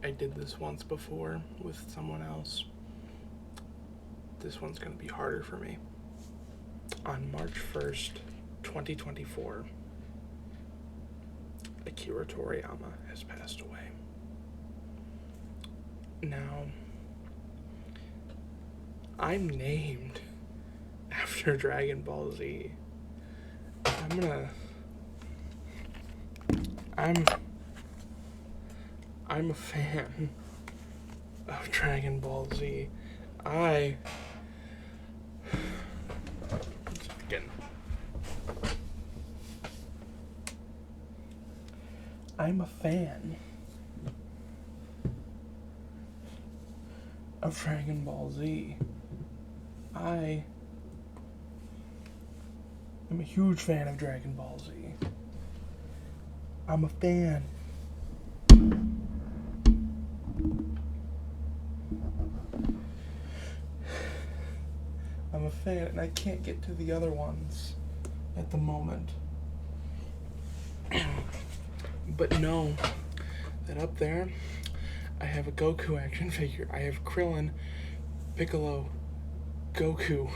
I did this once before with someone else. This one's going to be harder for me. On March 1st, 2024, Akira Toriyama has passed away. Now, I'm named after Dragon Ball Z. I'm a fan of Dragon Ball Z. I'm a fan of Dragon Ball Z. I am a huge fan of Dragon Ball Z. I'm a fan. I'm a fan, and I can't get to the other ones at the moment. But know that up there, I have a Goku action figure. I have Krillin, Piccolo, Goku,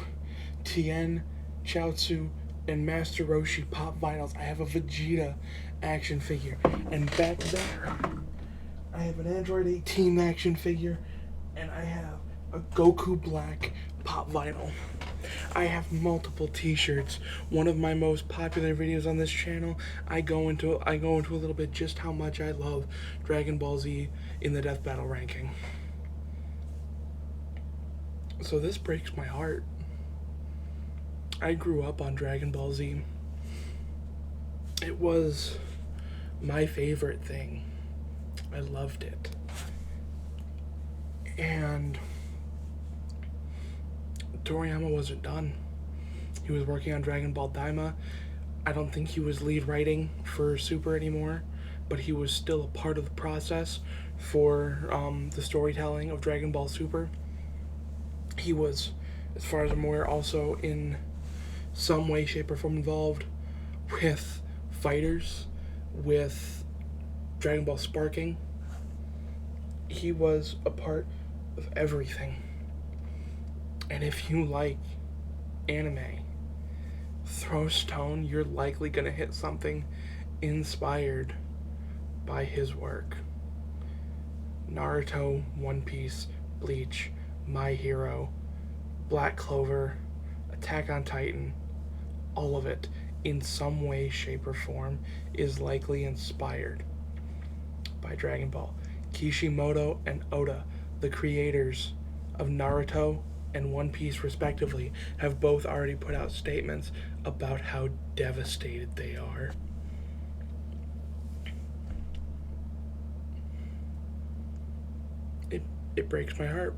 Tien, Chaozu, and Master Roshi pop vinyls. I have a Vegeta action figure. And back there, I have an Android 18 action figure, and I have a Goku Black pop vinyl. I have multiple t-shirts. One of my most popular videos on this channel, I go into a little bit just how much I love Dragon Ball Z in the Death Battle ranking. So this breaks my heart. I grew up on Dragon Ball Z. It was my favorite thing. I loved it. And Toriyama wasn't done. He was working on Dragon Ball Daima. I don't think he was lead writing for Super anymore, but he was still a part of the process for the storytelling of Dragon Ball Super. He was, as far as I'm aware, also in some way, shape, or form involved with Fighters, with Dragon Ball Sparking. He was a part of everything. And if you like anime, throw a stone, you're likely going to hit something inspired by his work. Naruto, One Piece, Bleach, My Hero, Black Clover, Attack on Titan, all of it, in some way, shape, or form, is likely inspired by Dragon Ball. Kishimoto and Oda, the creators of Naruto and One Piece respectively, have both already put out statements about how devastated they are. It breaks my heart.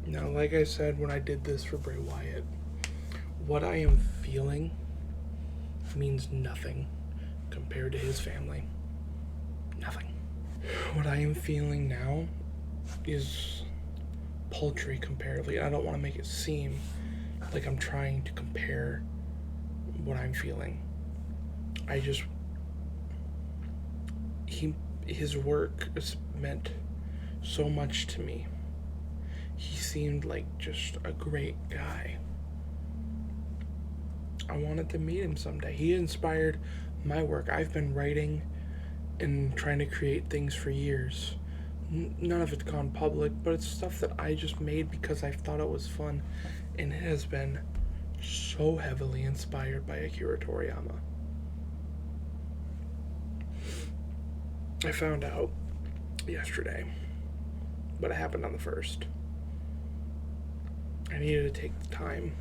Now, like I said when I did this for Bray Wyatt, what I am feeling means nothing compared to his family. Nothing. What I am feeling now is paltry comparatively. I don't want to make it seem like I'm trying to compare what I'm feeling. His work has meant so much to me. He seemed like just a great guy. I wanted to meet him someday. He inspired my work. I've been writing and trying to create things for years. None of it's gone public, but it's stuff that I just made because I thought it was fun, and it has been so heavily inspired by Akira Toriyama. I found out yesterday, but it happened on the 1st. I needed to take the time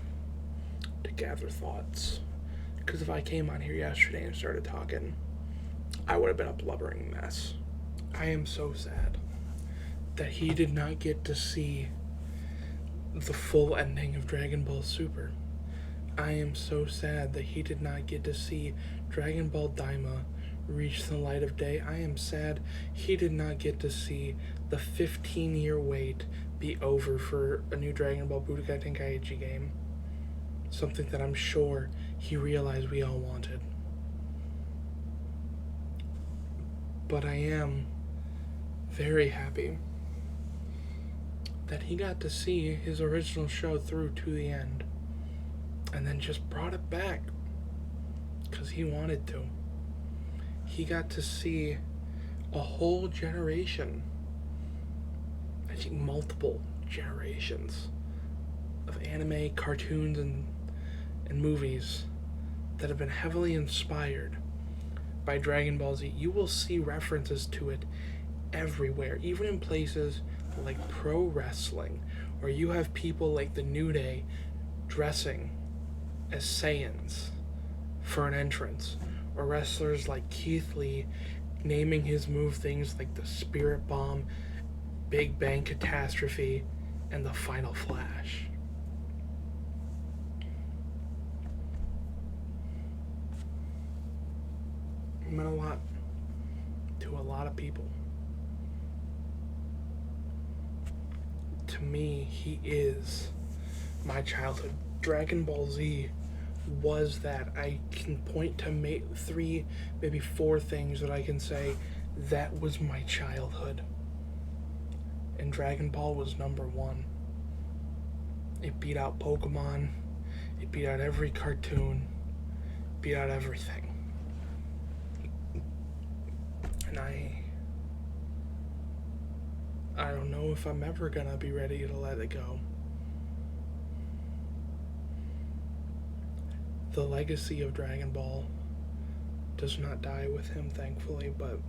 to gather thoughts, because if I came on here yesterday and started talking, I would have been a blubbering mess. I am so sad that he did not get to see the full ending of Dragon Ball Super. I am so sad that he did not get to see Dragon Ball Daima reach the light of day. I am sad he did not get to see the 15-year wait be over for a new Dragon Ball Budokai Tenkaichi game. Something that I'm sure he realized we all wanted. But I am very happy that he got to see his original show through to the end and then just brought it back because he wanted to. He got to see a whole generation, I think multiple generations of anime, cartoons, and movies that have been heavily inspired by Dragon Ball Z. You will see references to it everywhere, even in places like pro wrestling, where you have people like the New Day dressing as Saiyans for an entrance, or wrestlers like Keith Lee naming his move things like the Spirit Bomb, Big Bang Catastrophe, and the Final Flash. It meant a lot to a lot of people. To me, he is my childhood. Dragon Ball Z was that. I can point to 3, maybe 4 things that I can say that was my childhood. And Dragon Ball was number 1. It beat out Pokemon. It beat out every cartoon. Beat out everything. And I don't know if I'm ever gonna be ready to let it go. The legacy of Dragon Ball does not die with him, thankfully, but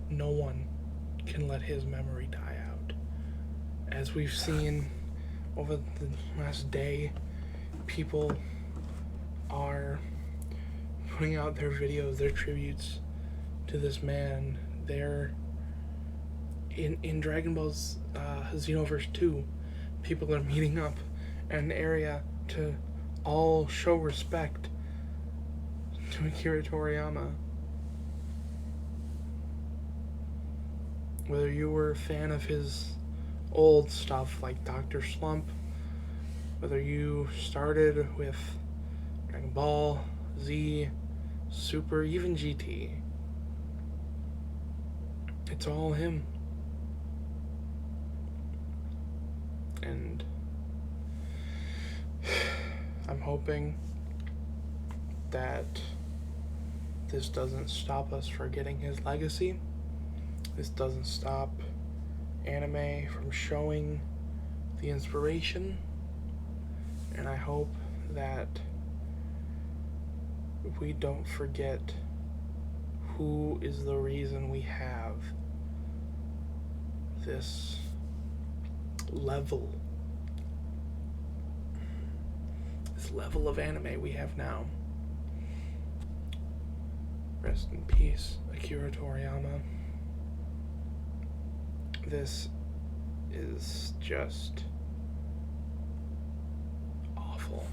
no one can let his memory die out. As we've seen over the last day, people are putting out their videos, their tributes to this man. They're in Dragon Ball's Xenoverse 2, people are meeting up in an area to all show respect to Akira Toriyama. Whether you were a fan of his old stuff like Dr. Slump, whether you started with Dragon Ball, Z, Super, even GT, it's all him. And I'm hoping that this doesn't stop us forgetting his legacy. This doesn't stop anime from showing the inspiration. And I hope that we don't forget who is the reason we have this level of anime we have now. Rest in peace, Akira Toriyama. This is just awful.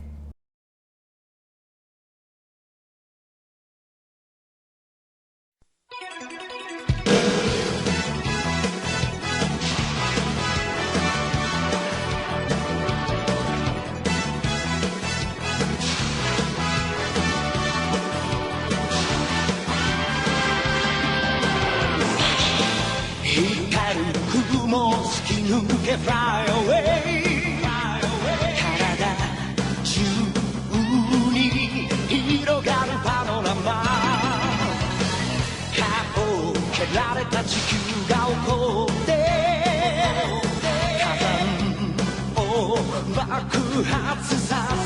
Fly away 体中に広がるパノラマ歯を蹴られた地球が起こって火山を爆発させ